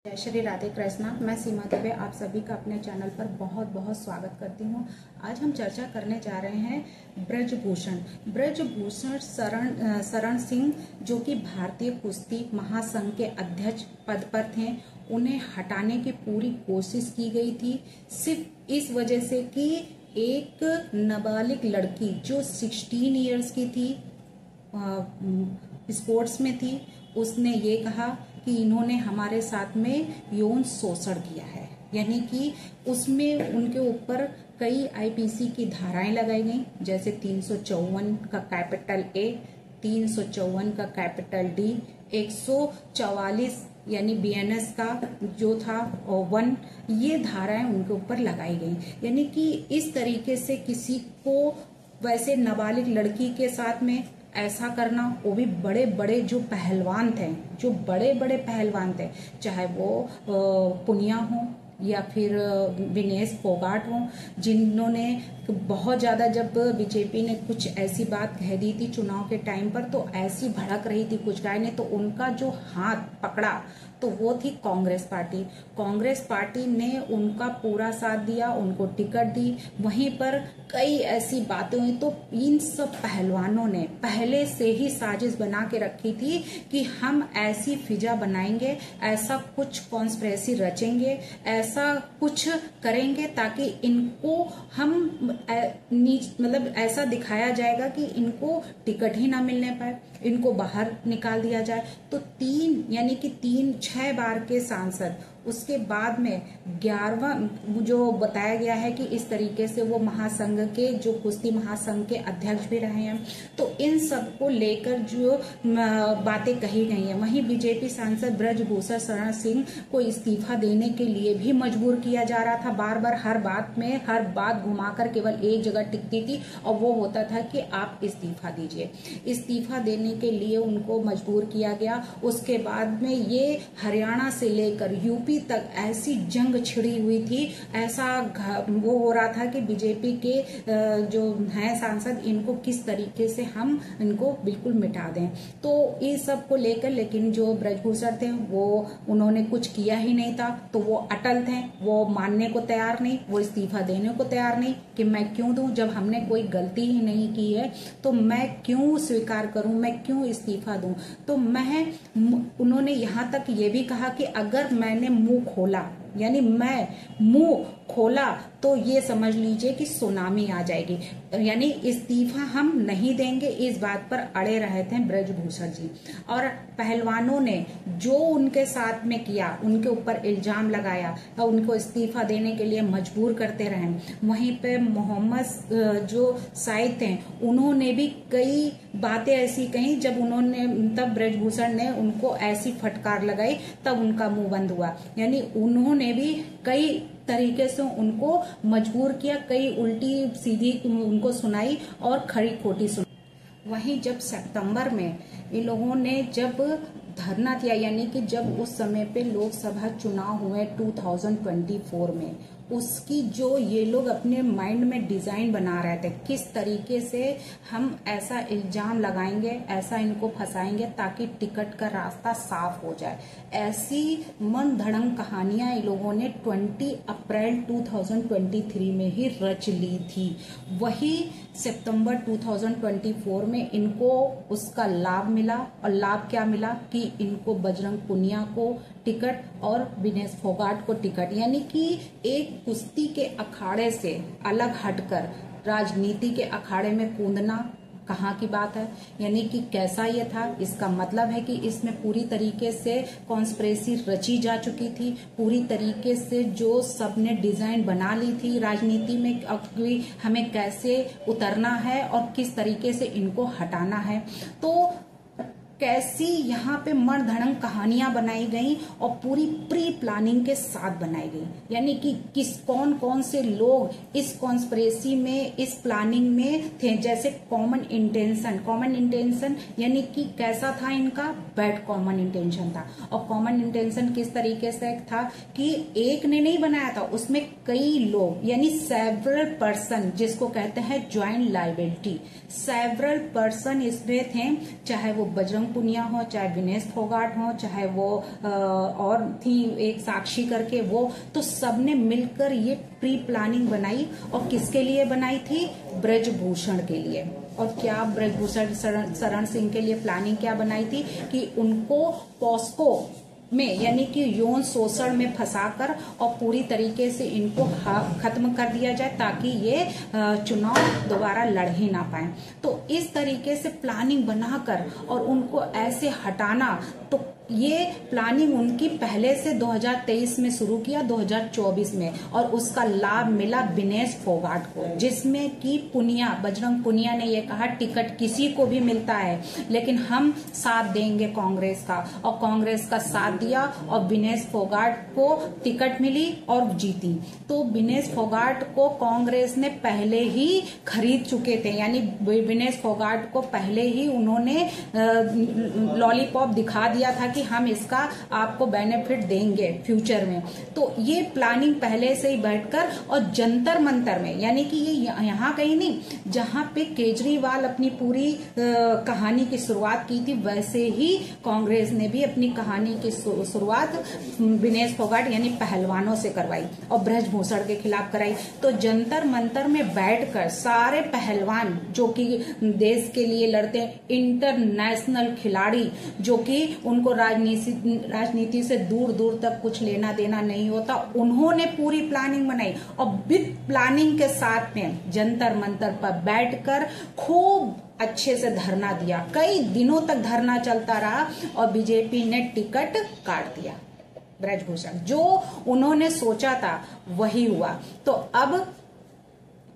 जय श्री राधे कृष्णा। मैं सीमा दुबे आप सभी का अपने चैनल पर बहुत बहुत स्वागत करती हूँ। आज हम चर्चा करने जा रहे हैं ब्रजभूषण शरण सिंह, जो कि भारतीय कुश्ती महासंघ के अध्यक्ष पद पर थे। उन्हें हटाने की पूरी कोशिश की गई थी, सिर्फ इस वजह से कि एक नाबालिग लड़की जो 16 इयर्स की थी, स्पोर्ट्स में थी, उसने ये कहा कि इन्होंने हमारे साथ में यौन शोषण किया है। यानी कि उसमें उनके ऊपर कई आईपीसी की धाराएं लगाई गई, जैसे 354 का कैपिटल ए, 354 का कैपिटल डी, 144 यानी बीएनएस का जो था 1, ये धाराएं उनके ऊपर लगाई गई। यानी कि इस तरीके से किसी को, वैसे नाबालिग लड़की के साथ में ऐसा करना, वो भी बड़े बड़े जो बड़े बड़े पहलवान थे, चाहे वो पुनिया हो या फिर विनेश फोगाट हो, जिन्होंने बहुत ज्यादा, जब बीजेपी ने कुछ ऐसी बात कह दी थी चुनाव के टाइम पर, तो ऐसी भड़क रही थी कुछ गाय ने, तो उनका जो हाथ पकड़ा तो वो थी कांग्रेस पार्टी। कांग्रेस पार्टी ने उनका पूरा साथ दिया, उनको टिकट दी। वहीं पर कई ऐसी बातें हुई, तो इन सब पहलवानों ने पहले से ही साजिश बना के रखी थी कि हम ऐसी फिजा बनाएंगे, ऐसा कुछ कॉन्स्पिरेसी रचेंगे, ऐसा कुछ करेंगे ताकि इनको हम मतलब ऐसा दिखाया जाएगा कि इनको टिकट ही ना मिलने पाए, इनको बाहर निकाल दिया जाए। तो 6 बार के सांसद, उसके बाद में 11वां जो बताया गया है कि इस तरीके से वो महासंघ के, जो कुश्ती महासंघ के अध्यक्ष भी रहे हैं। तो इन सब को लेकर जो बातें कही गई हैं, वहीं बीजेपी सांसद ब्रजभूषण शरण सिंह को इस्तीफा देने के लिए भी मजबूर किया जा रहा था। बार बार हर बात घुमाकर केवल एक जगह टिकती थी, और वो होता था कि आप इस्तीफा दीजिए। इस्तीफा देने के लिए उनको मजबूर किया गया। उसके बाद में ये हरियाणा से लेकर यूपी तक ऐसी जंग छिड़ी हुई थी, ऐसा वो हो रहा था कि बीजेपी के जो हैं सांसद, इनको किस तरीके से हम इनको बिल्कुल मिटा दें। तो इस सब को लेकर, लेकिन जो ब्रजभूषण थे उन्होंने कुछ किया ही नहीं था, तो वो अटल थे, वो मानने को तैयार नहीं, वो इस्तीफा देने को तैयार नहीं कि मैं क्यों दूं, जब हमने कोई गलती ही नहीं की है तो मैं क्यों स्वीकार करूं, मैं क्यों इस्तीफा दूं। तो उन्होंने यहाँ तक ये भी कहा कि अगर मैंने मुंह खोला, यानी मैं मुंह खोला, तो ये समझ लीजिए कि सुनामी आ जाएगी, यानी इस्तीफा हम नहीं देंगे। इस बात पर अड़े रहे थे ब्रजभूषण जी। और पहलवानों ने जो उनके साथ में किया, उनके ऊपर इल्जाम लगाया और उनको इस्तीफा देने के लिए मजबूर करते रहे। वहीं पे मोहम्मद जो साइद थे, उन्होंने भी कई बातें ऐसी कही, तब ब्रजभूषण ने उनको ऐसी फटकार लगाई, तब उनका मुंह बंद हुआ। यानी उन्होंने भी कई तरीके से उनको मजबूर किया, कई उल्टी सीधी उनको सुनाई और खरी खोटी सुनाई। वहीं जब सितंबर में इन लोगों ने जब धरना दिया, यानी कि जब उस समय पे लोकसभा चुनाव हुए 2024 में, उसकी जो ये लोग अपने माइंड में डिजाइन बना रहे थे, किस तरीके से हम ऐसा इल्जाम लगाएंगे, ऐसा इनको फंसाएंगे ताकि टिकट का रास्ता साफ हो जाए, ऐसी मन धड़ंग कहानियां इन लोगों ने 20 अप्रैल 2023 में ही रच ली थी। वही सितंबर 2024 में इनको उसका लाभ मिला, और लाभ क्या मिला कि इनको बजरंग पुनिया को टिकट और विनेश फोगाट को टिकट, यानी कि एक कुश्ती के अखाड़े से अलग हटकर राजनीति के अखाड़े में कूदना कहाँ की बात है। यानी कि कैसा ये था, इसका मतलब है कि इसमें पूरी तरीके से कॉन्स्पिरेसी रची जा चुकी थी, पूरी तरीके से जो सबने डिजाइन बना ली थी राजनीति में, हमें कैसे उतरना है और किस तरीके से इनको हटाना है। तो कैसी यहाँ पे मर्द धड़ंग कहानियां बनाई गई और पूरी प्री प्लानिंग के साथ बनाई गई। यानी कि कौन कौन से लोग इस कॉन्स्पिरेसी में, इस प्लानिंग में थे। जैसे कॉमन इंटेंशन यानी कि कैसा था इनका, बैड कॉमन इंटेंशन था। और कॉमन इंटेंशन किस तरीके से था कि एक ने नहीं बनाया था, उसमें कई लोग, यानी सेवरल पर्सन, जिसको कहते हैं ज्वाइंट लायबिलिटी, सेवरल पर्सन इसमें थे। चाहे वो बजरंग बजरंग पुनिया हो, चाहे विनेश फोगाट हो, चाहे वो और थी एक साक्षी करके, वो तो सबने मिलकर ये प्री प्लानिंग बनाई। और किसके लिए बनाई थी? ब्रजभूषण के लिए। और क्या ब्रजभूषण शरण सिंह के लिए प्लानिंग क्या बनाई थी कि उनको पॉस्को में यानी कि यौन शोषण में फंसाकर और पूरी तरीके से इनको खत्म कर दिया जाए ताकि ये चुनाव दोबारा लड़ ही ना पाए। तो इस तरीके से प्लानिंग बनाकर और उनको ऐसे हटाना, तो ये प्लानिंग उनकी पहले से 2023 में शुरू किया, 2024 में, और उसका लाभ मिला विनेश फोगाट को, जिसमें कि पुनिया, बजरंग पुनिया ने ये कहा टिकट किसी को भी मिलता है लेकिन हम साथ देंगे कांग्रेस का, और कांग्रेस का साथ दिया और विनेश फोगाट को टिकट मिली और जीती। तो विनेश फोगाट को कांग्रेस ने पहले ही खरीद चुके थे, यानी विनेश फोगाट को पहले ही उन्होंने लॉलीपॉप दिखा दिया था कि हम इसका आपको बेनिफिट देंगे फ्यूचर में। तो ये प्लानिंग पहले से ही बैठकर और जंतर मंतर में, यानी कि ये यहाँ कहीं नहीं, जहां पे केजरीवाल अपनी पूरी कहानी की शुरुआत की थी, वैसे ही कांग्रेस ने भी अपनी कहानी की शुरुआत विनेश फोगाट यानी पहलवानों से करवाई और ब्रजभूषण के खिलाफ कराई। तो जंतर मंतर में बैठकर सारे पहलवान जो कि देश के लिए लड़ते हैं, इंटरनेशनल खिलाड़ी जो कि उनको राजनीति से दूर दूर तक कुछ लेना देना नहीं होता, उन्होंने पूरी प्लानिंग बनाई और विद प्लानिंग के साथ में जंतर मंतर पर बैठकर खूब अच्छे से धरना दिया। कई दिनों तक धरना चलता रहा और बीजेपी ने टिकट काट दिया ब्रजभूषण। जो उन्होंने सोचा था वही हुआ। तो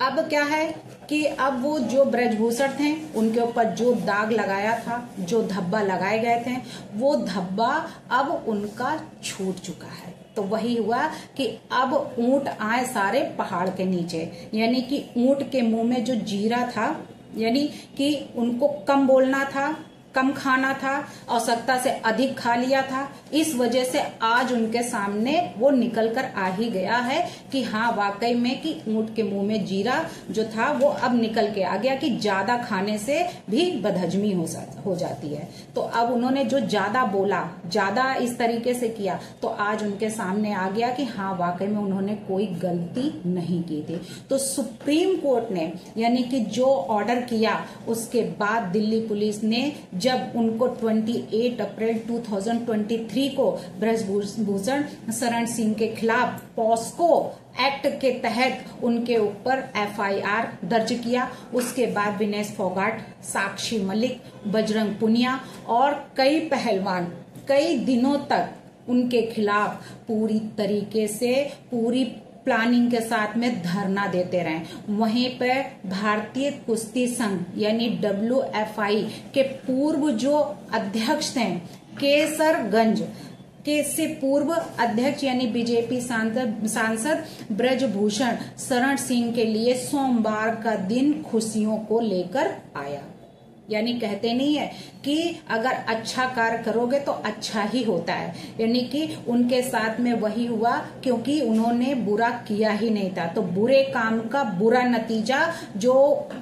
अब क्या है कि अब वो जो ब्रजभूषण थे उनके ऊपर जो दाग लगाया था, जो धब्बा लगाए गए थे, वो धब्बा अब उनका छूट चुका है। तो वही हुआ कि अब ऊंट आए सारे पहाड़ के नीचे, यानी कि ऊंट के मुंह में जो जीरा था, यानी कि उनको कम बोलना था, कम खाना था, आवश्यकता से अधिक खा लिया था, इस वजह से आज उनके सामने वो निकल कर आ ही गया है कि हाँ वाकई में कि ऊंट के मुंह में जीरा जो था वो अब निकल के आ गया कि ज्यादा खाने से भी बदहजमी हो जाती है। तो अब उन्होंने जो ज्यादा बोला, ज्यादा इस तरीके से किया, तो आज उनके सामने आ गया कि हाँ वाकई में उन्होंने कोई गलती नहीं की थी। तो सुप्रीम कोर्ट ने यानी कि जो ऑर्डर किया, उसके बाद दिल्ली पुलिस ने जब उनको 28 अप्रैल 2023 को ब्रजभूषण शरण सिंह के खिलाफ पॉस्को एक्ट के तहत उनके ऊपर FIR दर्ज किया, उसके बाद विनेश फोगाट, साक्षी मलिक, बजरंग पुनिया और कई पहलवान कई दिनों तक उनके खिलाफ पूरी तरीके से पूरी प्लानिंग के साथ में धरना देते रहे। वहीं पे भारतीय कुश्ती संघ यानी WFI के पूर्व जो अध्यक्ष थे, केसरगंज के से पूर्व अध्यक्ष यानी बीजेपी सांसद ब्रजभूषण शरण सिंह के लिए सोमवार का दिन खुशियों को लेकर आया। यानी कहते नहीं है कि अगर अच्छा कार्य करोगे तो अच्छा ही होता है, यानी कि उनके साथ में वही हुआ क्योंकि उन्होंने बुरा किया ही नहीं था। तो बुरे काम का बुरा नतीजा जो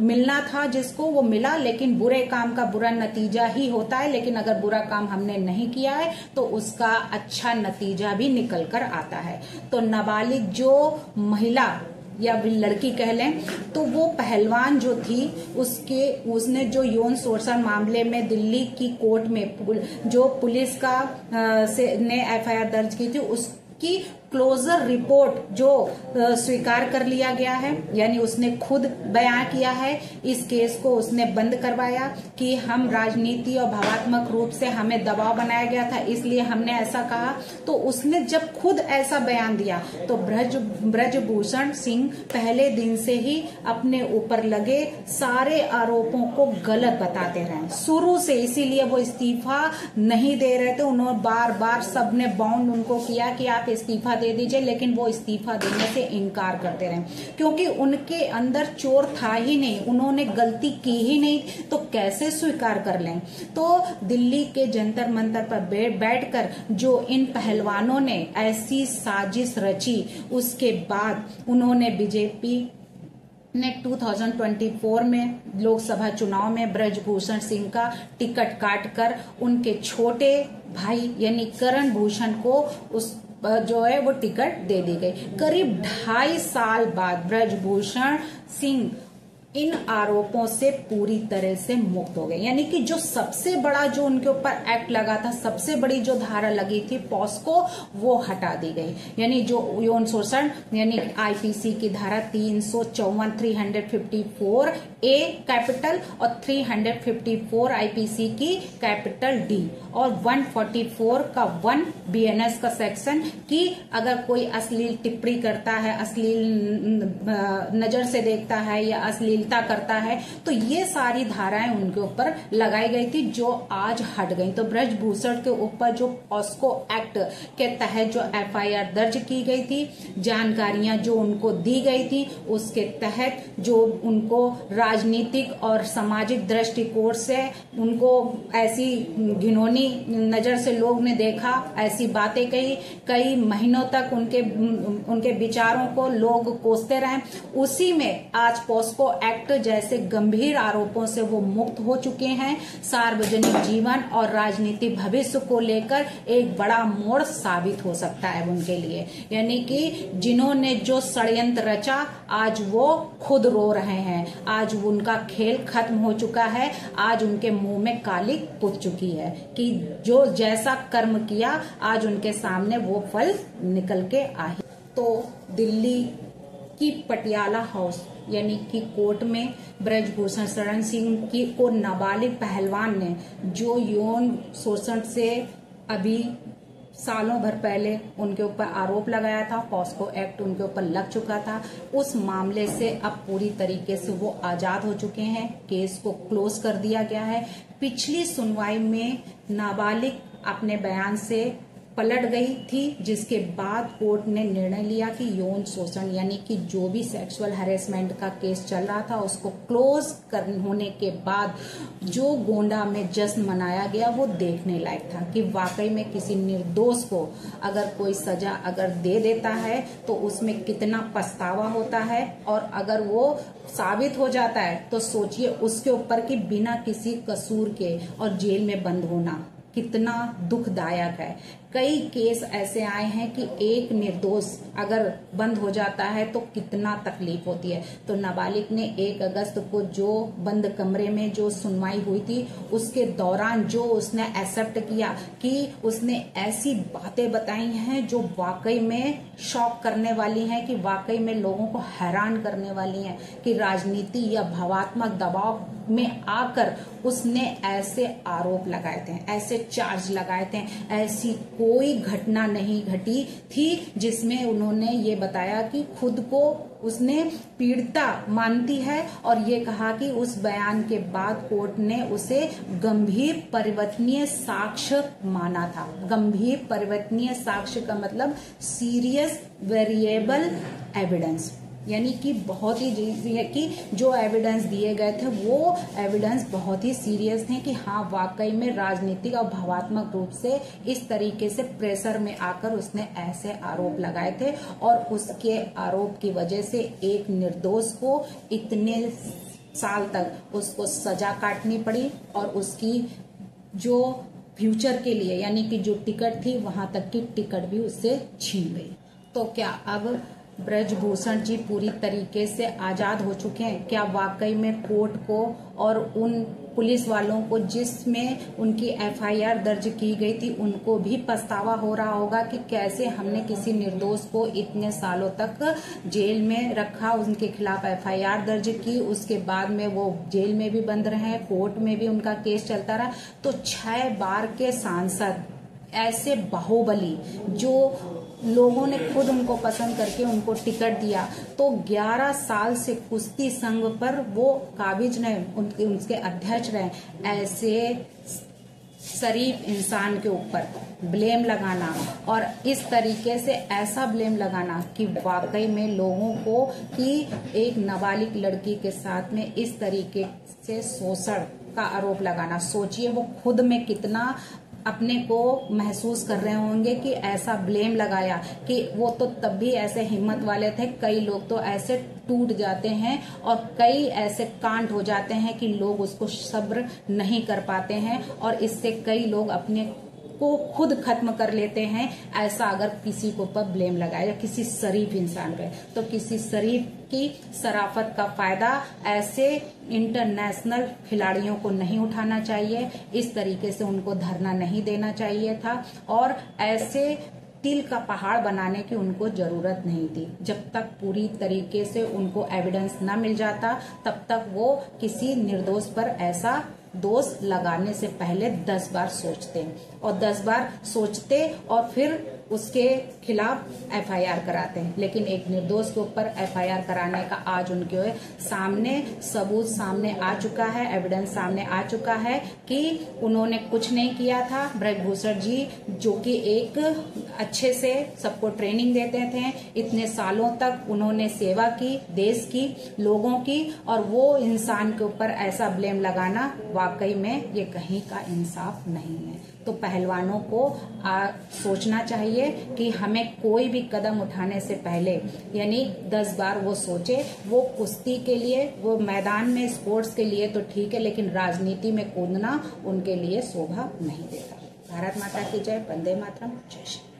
मिलना था जिसको वो मिला, लेकिन बुरे काम का बुरा नतीजा ही होता है। लेकिन अगर बुरा काम हमने नहीं किया है तो उसका अच्छा नतीजा भी निकल कर आता है। तो नाबालिग जो महिला या लड़की कह लें, तो वो पहलवान जो थी उसने जो यौन शोषण मामले में दिल्ली की कोर्ट में जो पुलिस का ने FIR दर्ज की थी, उसकी क्लोजर रिपोर्ट जो स्वीकार कर लिया गया है, यानी उसने खुद बयां किया है। इस केस को उसने बंद करवाया कि हम राजनीति और भावात्मक रूप से हमें दबाव बनाया गया था, इसलिए हमने ऐसा कहा। तो उसने जब खुद ऐसा बयान दिया तो ब्रजभूषण सिंह पहले दिन से ही अपने ऊपर लगे सारे आरोपों को गलत बताते रहे शुरू से, इसीलिए वो इस्तीफा नहीं दे रहे थे। उन्होंने बार बार सबने बाउंड उनको किया कि आप इस्तीफा दे दीजिए, लेकिन वो इस्तीफा देने से इनकार करते रहे क्योंकि उनके अंदर चोर था ही नहीं, उन्होंने गलती की ही नहीं, तो कैसे स्वीकार कर लें। तो दिल्ली के जंतर मंतर पर बैठकर जो इन पहलवानों ने ऐसी साजिश रची, उसके बाद उन्होंने बीजेपी ने 2024 में लोकसभा चुनाव में ब्रजभूषण सिंह का टिकट काटकर उनके छोटे भाई यानी करण भूषण को उस जो है वो टिकट दे दी गई। करीब 2.5 साल बाद ब्रजभूषण सिंह इन आरोपों से पूरी तरह से मुक्त हो गए, यानी कि जो सबसे बड़ा जो उनके ऊपर एक्ट लगा था, सबसे बड़ी जो धारा लगी थी पॉस्को, वो हटा दी गई। यानी जो यौन शोषण यानी आईपीसी की धारा 354 354 ए कैपिटल और 354 आईपीसी की कैपिटल डी और 144 का 1 बीएनएस का सेक्शन कि अगर कोई अश्लील टिप्पणी करता है, अश्लील नजर से देखता है या अश्लील करता है, तो ये सारी धाराएं उनके ऊपर लगाई गई थी जो आज हट गई। तो ब्रजभूषण के ऊपर जो पॉस्को एक्ट के तहत जो एफआईआर दर्ज की गई थी, जानकारियां जो उनको दी गई थी, उसके तहत जो उनको राजनीतिक और सामाजिक दृष्टिकोण से उनको ऐसी घिनौनी नजर से लोग ने देखा, ऐसी बातें कही, कई महीनों तक उनके विचारों को लोग कोसते रहे। उसी में आज पॉस्को एक्ट जैसे गंभीर आरोपों से वो मुक्त हो चुके हैं। सार्वजनिक जीवन और राजनीतिक भविष्य को लेकर एक बड़ा मोड़ साबित हो सकता है उनके लिए, यानी कि जिन्होंने जो षड्यंत्र रचा आज वो खुद रो रहे हैं। आज उनका खेल खत्म हो चुका है। आज उनके मुंह में काली पुत चुकी है कि जो जैसा कर्म किया आज उनके सामने वो फल निकल के आए। तो दिल्ली की पटियाला हाउस यानी कि कोर्ट में ब्रजभूषण शरण सिंह की को नाबालिग पहलवान ने जो यौन शोषण से अभी सालों भर पहले उनके ऊपर आरोप लगाया था, पॉस्को एक्ट उनके ऊपर लग चुका था, उस मामले से अब पूरी तरीके से वो आजाद हो चुके हैं। केस को क्लोज कर दिया गया है। पिछली सुनवाई में नाबालिग अपने बयान से पलट गई थी, जिसके बाद कोर्ट ने निर्णय लिया कि यौन शोषण यानी कि जो भी सेक्सुअल हैरेसमेंट का केस चल रहा था उसको क्लोज होने के बाद जो गोंडा में जश्न मनाया गया वो देखने लायक था कि वाकई में किसी निर्दोष को अगर कोई सजा अगर दे देता है तो उसमें कितना पछतावा होता है, और अगर वो साबित हो जाता है तो सोचिए उसके ऊपर कि बिना किसी कसूर के और जेल में बंद होना कितना दुखदायक है। कई केस ऐसे आए हैं कि एक निर्दोष अगर बंद हो जाता है तो कितना तकलीफ होती है। तो नाबालिग ने 1 अगस्त को जो बंद कमरे में जो सुनवाई हुई थी उसके दौरान जो उसने एक्सेप्ट किया कि उसने ऐसी बातें बताई हैं जो वाकई में शॉक करने वाली हैं, कि वाकई में लोगों को हैरान करने वाली हैं, कि राजनीति या भावात्मक दबाव में आकर उसने ऐसे आरोप लगाए थे, ऐसे चार्ज लगाए थे। ऐसी कोई घटना नहीं घटी थी जिसमें उन्होंने ये बताया कि खुद को उसने पीड़िता मानती है, और ये कहा कि उस बयान के बाद कोर्ट ने उसे गंभीर परिवर्तनीय साक्ष्य माना था। गंभीर परिवर्तनीय साक्ष्य का मतलब सीरियस वेरिएबल एविडेंस, यानी कि बहुत ही कि जो एविडेंस दिए गए थे वो एविडेंस बहुत ही सीरियस थे कि हाँ वाकई में राजनीतिक और भावात्मक रूप से इस तरीके से प्रेशर में आकर उसने ऐसे आरोप लगाए थे, और उसके आरोप की वजह से एक निर्दोष को इतने साल तक उसको सजा काटनी पड़ी, और उसकी जो फ्यूचर के लिए यानी कि जो टिकट थी वहां तक की टिकट भी उससे छीन गई। तो क्या अब ब्रजभूषण जी पूरी तरीके से आजाद हो चुके हैं? क्या वाकई में कोर्ट को और उन पुलिस वालों को जिसमें उनकी एफआईआर दर्ज की गई थी उनको भी पछतावा हो रहा होगा कि कैसे हमने किसी निर्दोष को इतने सालों तक जेल में रखा, उनके खिलाफ एफआईआर दर्ज की, उसके बाद में वो जेल में भी बंद रहे, कोर्ट में भी उनका केस चलता रहा। तो 6 बार के सांसद ऐसे बाहुबली जो लोगों ने खुद उनको पसंद करके उनको टिकट दिया, तो 11 साल से कुश्ती संघ पर वो काबिज रहे, उनके अध्यक्ष रहे। ऐसे शरीफ इंसान के ऊपर ब्लेम लगाना और इस तरीके से ऐसा ब्लेम लगाना कि वाकई में लोगों को कि एक नाबालिग लड़की के साथ में इस तरीके से शोषण का आरोप लगाना, सोचिए वो खुद में कितना अपने को महसूस कर रहे होंगे कि ऐसा ब्लेम लगाया कि वो तो तब भी ऐसे हिम्मत वाले थे। कई लोग तो ऐसे टूट जाते हैं और कई ऐसे कांड हो जाते हैं कि लोग उसको सब्र नहीं कर पाते हैं और इससे कई लोग अपने को खुद खत्म कर लेते हैं। ऐसा अगर किसी को पर ब्लेम लगाया, किसी शरीफ इंसान पे, तो किसी शरीफ की शराफत का फायदा ऐसे इंटरनेशनल खिलाड़ियों को नहीं उठाना चाहिए। इस तरीके से उनको धरना नहीं देना चाहिए था और ऐसे तिल का पहाड़ बनाने की उनको जरूरत नहीं थी। जब तक पूरी तरीके से उनको एविडेंस न मिल जाता तब तक वो किसी निर्दोष पर ऐसा दोष लगाने से पहले 10 बार सोचते और 10 बार सोचते और फिर उसके खिलाफ एफआईआर कराते हैं। लेकिन एक निर्दोष के ऊपर एफआईआर कराने का आज उनके सामने सबूत सामने आ चुका है, एविडेंस सामने आ चुका है कि उन्होंने कुछ नहीं किया था। ब्रजभूषण जी जो कि एक अच्छे से सबको ट्रेनिंग देते थे, इतने सालों तक उन्होंने सेवा की, देश की, लोगों की, और वो इंसान के ऊपर ऐसा ब्लेम लगाना वाकई में ये कहीं का इंसाफ नहीं है। तो पहलवानों को सोचना चाहिए कि हमें कोई भी कदम उठाने से पहले यानी 10 बार वो सोचे। वो कुश्ती के लिए, वो मैदान में स्पोर्ट्स के लिए तो ठीक है, लेकिन राजनीति में कूदना उनके लिए शोभा नहीं देता। भारत माता की जय। वंदे मातरम। जय श्री